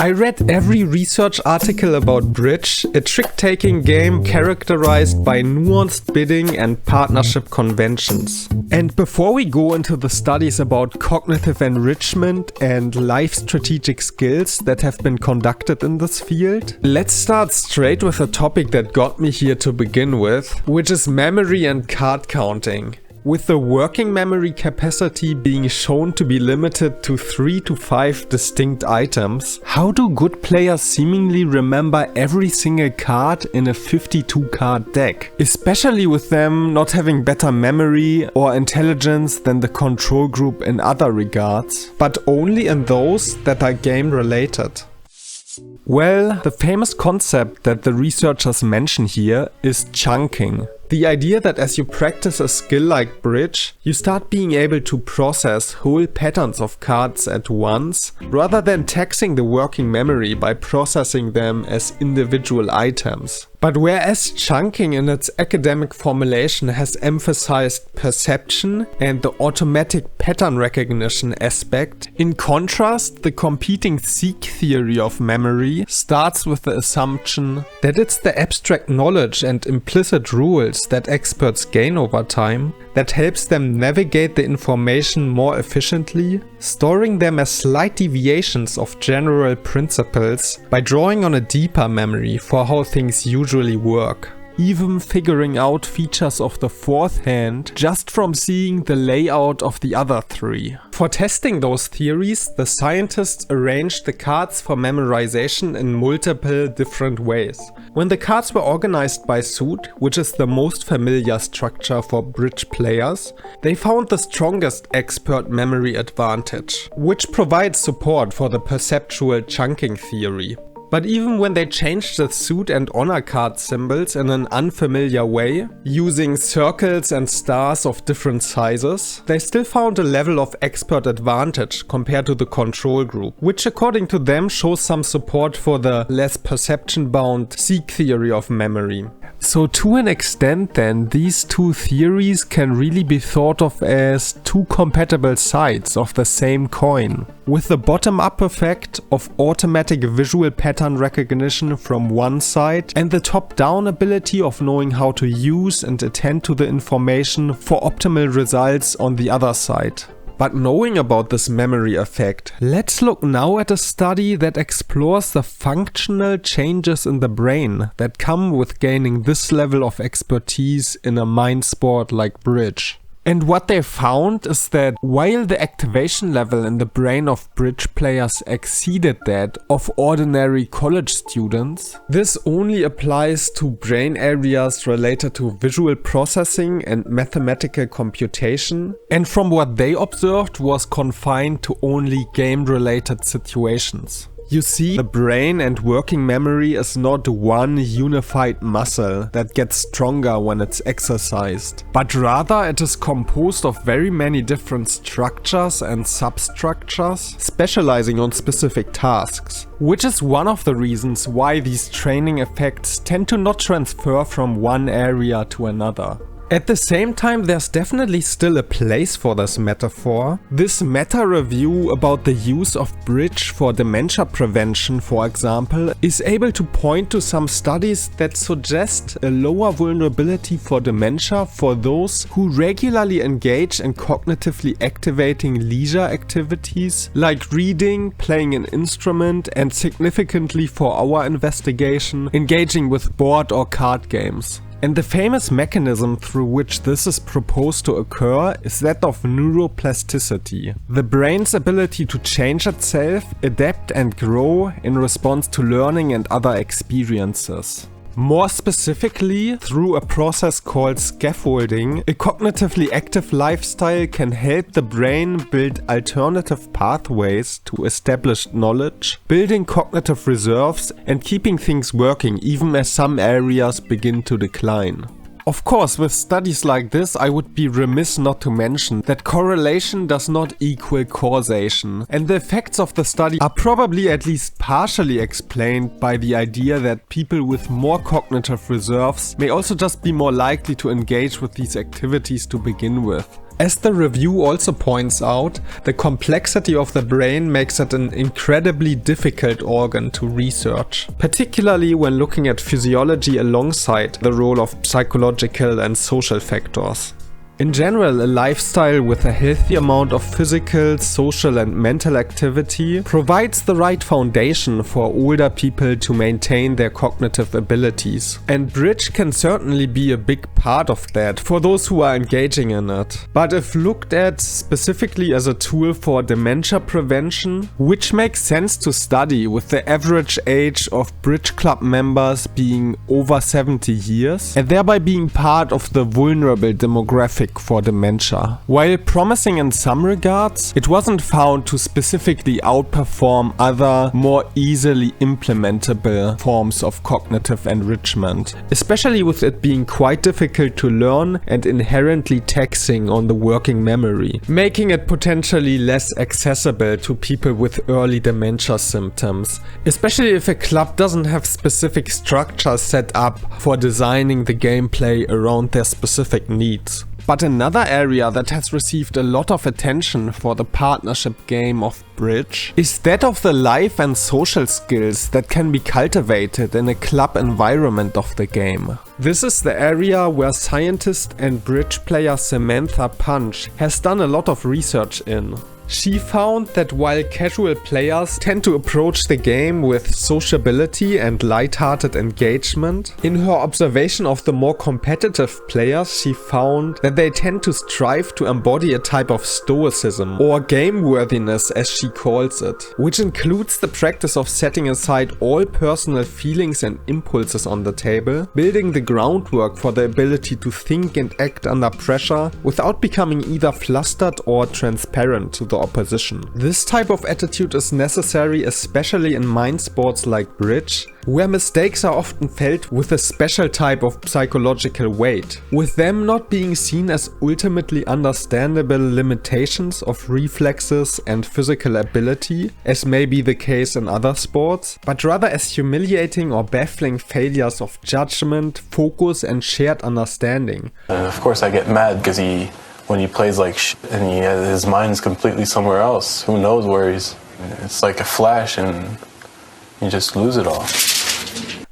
I read every research article about bridge, a trick-taking game characterized by nuanced bidding and partnership conventions. And before we go into the studies about cognitive enrichment and life strategic skills that have been conducted in this field, let's start straight with a topic that got me here to begin with, which is memory and card counting. With the working memory capacity being shown to be limited to 3 to 5 distinct items, how do good players seemingly remember every single card in a 52 card deck? Especially with them not having better memory or intelligence than the control group in other regards, but only in those that are game related. Well, the famous concept that the researchers mention here is chunking. The idea that as you practice a skill like bridge, you start being able to process whole patterns of cards at once, rather than taxing the working memory by processing them as individual items. But whereas chunking in its academic formulation has emphasized perception and the automatic pattern recognition aspect, in contrast, the competing seek theory of memory starts with the assumption that it's the abstract knowledge and implicit rules that experts gain over time that helps them navigate the information more efficiently, storing them as slight deviations of general principles by drawing on a deeper memory for how things usually work. Even figuring out features of the fourth hand just from seeing the layout of the other three. For testing those theories, the scientists arranged the cards for memorization in multiple different ways. When the cards were organized by suit, which is the most familiar structure for bridge players, they found the strongest expert memory advantage, which provides support for the perceptual chunking theory. But even when they changed the suit and honor card symbols in an unfamiliar way, using circles and stars of different sizes, they still found a level of expert advantage compared to the control group, which according to them shows some support for the less perception-bound seek theory of memory. So to an extent then, these two theories can really be thought of as two compatible sides of the same coin, with the bottom-up effect of automatic visual pattern recognition from one side and the top-down ability of knowing how to use and attend to the information for optimal results on the other side. But knowing about this memory effect, let's look now at a study that explores the functional changes in the brain that come with gaining this level of expertise in a mind sport like bridge. And what they found is that while the activation level in the brain of bridge players exceeded that of ordinary college students, this only applies to brain areas related to visual processing and mathematical computation, and from what they observed was confined to only game-related situations. You see, the brain and working memory is not one unified muscle that gets stronger when it's exercised, but rather it is composed of very many different structures and substructures specializing on specific tasks, which is one of the reasons why these training effects tend to not transfer from one area to another. At the same time, there's definitely still a place for this metaphor. This meta-review about the use of bridge for dementia prevention, for example, is able to point to some studies that suggest a lower vulnerability for dementia for those who regularly engage in cognitively activating leisure activities like reading, playing an instrument, and significantly for our investigation, engaging with board or card games. And the famous mechanism through which this is proposed to occur is that of neuroplasticity, the brain's ability to change itself, adapt and grow in response to learning and other experiences. More specifically, through a process called scaffolding, a cognitively active lifestyle can help the brain build alternative pathways to established knowledge, building cognitive reserves and keeping things working even as some areas begin to decline. Of course, with studies like this, I would be remiss not to mention that correlation does not equal causation, and the effects of the study are probably at least partially explained by the idea that people with more cognitive reserves may also just be more likely to engage with these activities to begin with. As the review also points out, the complexity of the brain makes it an incredibly difficult organ to research, particularly when looking at physiology alongside the role of psychological and social factors. In general, a lifestyle with a healthy amount of physical, social and mental activity provides the right foundation for older people to maintain their cognitive abilities. And bridge can certainly be a big part of that for those who are engaging in it. But if looked at specifically as a tool for dementia prevention, which makes sense to study with the average age of bridge club members being over 70 years, and thereby being part of the vulnerable demographic for dementia. While promising in some regards, it wasn't found to specifically outperform other, more easily implementable forms of cognitive enrichment, especially with it being quite difficult to learn and inherently taxing on the working memory, making it potentially less accessible to people with early dementia symptoms, especially if a club doesn't have specific structures set up for designing the gameplay around their specific needs. But another area that has received a lot of attention for the partnership game of bridge is that of the life and social skills that can be cultivated in a club environment of the game. This is the area where scientist and bridge player Samantha Punch has done a lot of research in. She found that while casual players tend to approach the game with sociability and lighthearted engagement, in her observation of the more competitive players, she found that they tend to strive to embody a type of stoicism, or game worthiness as she calls it, which includes the practice of setting aside all personal feelings and impulses on the table, building the groundwork for the ability to think and act under pressure without becoming either flustered or transparent to the opposition. This type of attitude is necessary especially in mind sports like bridge, where mistakes are often felt with a special type of psychological weight, with them not being seen as ultimately understandable limitations of reflexes and physical ability, as may be the case in other sports, but rather as humiliating or baffling failures of judgment, focus and shared understanding. Of course I get mad because when he plays like shit and his mind's completely somewhere else, who knows where he's, it's like a flash and you just lose it all.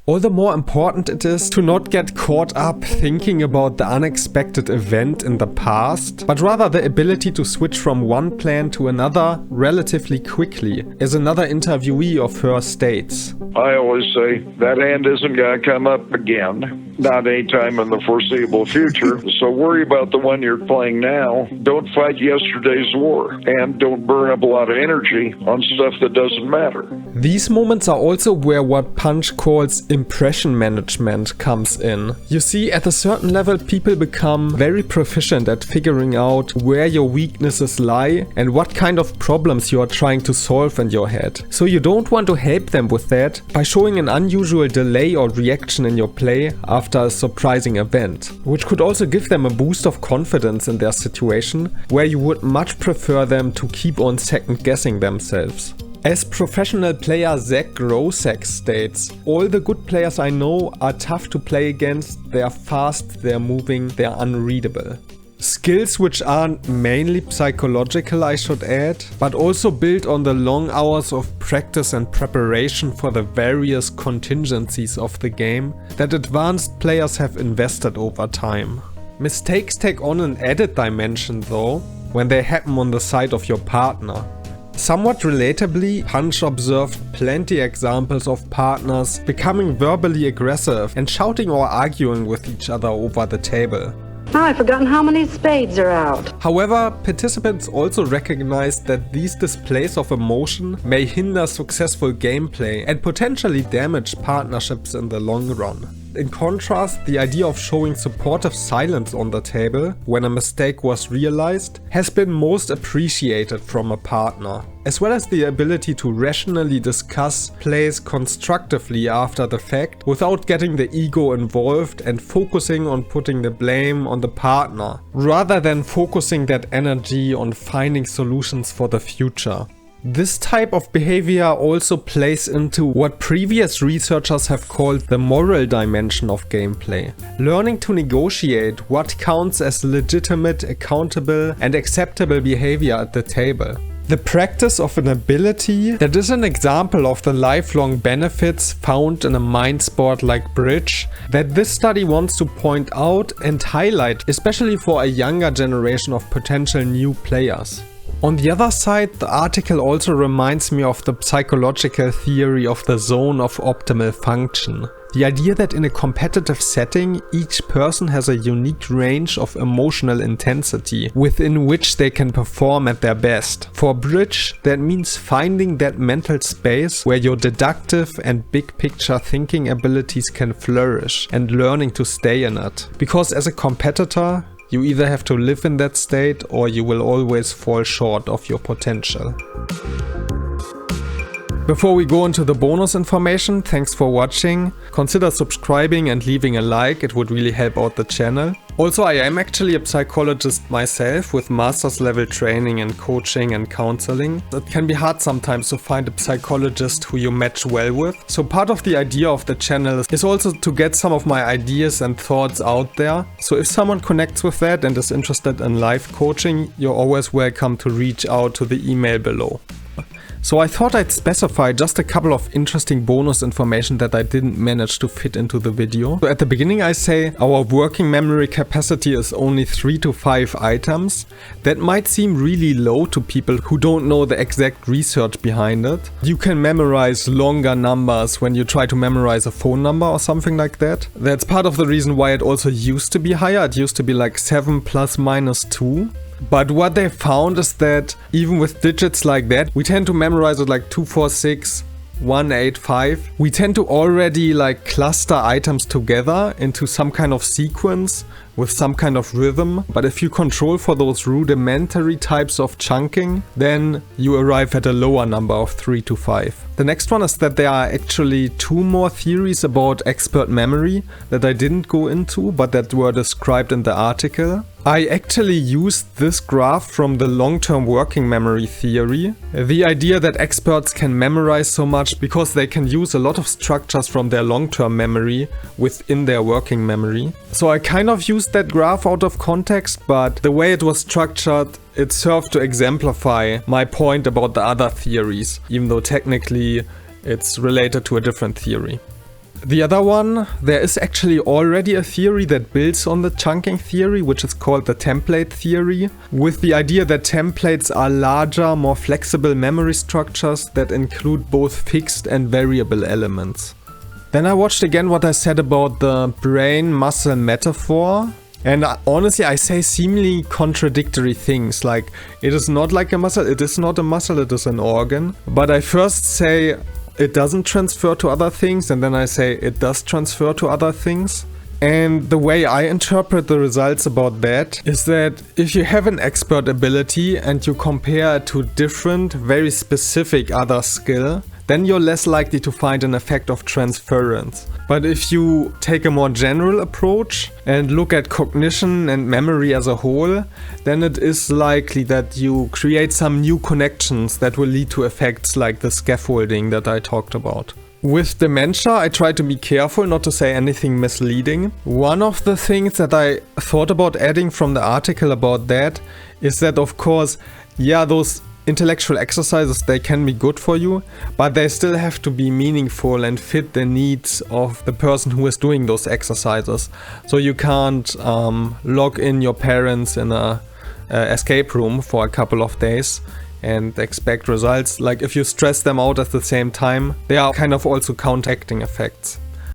All the more important it is to not get caught up thinking about the unexpected event in the past, but rather the ability to switch from one plan to another relatively quickly, as another interviewee of her states. I always say that hand isn't going to come up again, not anytime in the foreseeable future, so worry about the one you're playing now. Don't fight yesterday's war, and don't burn up a lot of energy on stuff that doesn't matter. These moments are also where what Punch calls impression management comes in. You see, at a certain level people become very proficient at figuring out where your weaknesses lie and what kind of problems you are trying to solve in your head. So you don't want to help them with that by showing an unusual delay or reaction in your play after a surprising event, which could also give them a boost of confidence in their situation, where you would much prefer them to keep on second guessing themselves. As professional player Zach Grosek states, all the good players I know are tough to play against, they are fast, they are moving, they are unreadable. Skills which aren't mainly psychological, I should add, but also built on the long hours of practice and preparation for the various contingencies of the game that advanced players have invested over time. Mistakes take on an added dimension though, when they happen on the side of your partner. Somewhat relatably, Punch observed plenty examples of partners becoming verbally aggressive and shouting or arguing with each other over the table. I've forgotten how many spades are out. However, participants also recognized that these displays of emotion may hinder successful gameplay and potentially damage partnerships in the long run. In contrast, the idea of showing supportive silence on the table when a mistake was realized has been most appreciated from a partner, as well as the ability to rationally discuss plays constructively after the fact without getting the ego involved and focusing on putting the blame on the partner, rather than focusing that energy on finding solutions for the future. This type of behavior also plays into what previous researchers have called the moral dimension of gameplay. Learning to negotiate what counts as legitimate, accountable, and acceptable behavior at the table. The practice of an ability that is an example of the lifelong benefits found in a mind sport like bridge that this study wants to point out and highlight, especially for a younger generation of potential new players. On the other side, the article also reminds me of the psychological theory of the zone of optimal function. The idea that in a competitive setting, each person has a unique range of emotional intensity within which they can perform at their best. For bridge, that means finding that mental space where your deductive and big picture thinking abilities can flourish and learning to stay in it. Because as a competitor, you either have to live in that state or you will always fall short of your potential. Before we go into the bonus information, thanks for watching. Consider subscribing and leaving a like, it would really help out the channel. Also, I am actually a psychologist myself with master's level training in coaching and counseling. It can be hard sometimes to find a psychologist who you match well with. So part of the idea of the channel is also to get some of my ideas and thoughts out there. So if someone connects with that and is interested in life coaching, you're always welcome to reach out to the email below. So I thought I'd specify just a couple of interesting bonus information that I didn't manage to fit into the video. So at the beginning I say our working memory capacity is only 3 to 5 items. That might seem really low to people who don't know the exact research behind it. You can memorize longer numbers when you try to memorize a phone number or something like that. That's part of the reason why it also used to be higher. It used to be like 7 plus minus 2. But what they found is that even with digits like that, we tend to memorize it like 246, 185. We tend to already like cluster items together into some kind of sequence with some kind of rhythm. But if you control for those rudimentary types of chunking, then you arrive at a lower number of 3 to 5. The next one is that there are actually 2 more theories about expert memory that I didn't go into, but that were described in the article. I actually used this graph from the long-term working memory theory. The idea that experts can memorize so much because they can use a lot of structures from their long-term memory within their working memory. So I kind of used that graph out of context, but the way it was structured, it served to exemplify my point about the other theories, even though technically it's related to a different theory. The other one, there is actually already a theory that builds on the chunking theory, which is called the template theory, with the idea that templates are larger, more flexible memory structures that include both fixed and variable elements. Then I watched again what I said about the brain-muscle metaphor. And honestly, I say seemingly contradictory things, like it is not like a muscle, it is not a muscle, it is an organ. But I first say it doesn't transfer to other things, and then I say it does transfer to other things. And the way I interpret the results about that is that if you have an expert ability and you compare it to different, very specific other skill, then you're less likely to find an effect of transference. But if you take a more general approach and look at cognition and memory as a whole, then it is likely that you create some new connections that will lead to effects like the scaffolding that I talked about. With dementia, I try to be careful not to say anything misleading. One of the things that I thought about adding from the article about that is that, of course, yeah, those intellectual exercises, they can be good for you, but they still have to be meaningful and fit the needs of the person who is doing those exercises. So you can't log in your parents in a escape room for a couple of days and expect results. Like if you stress them out at the same time, they are kind of also counteracting effects.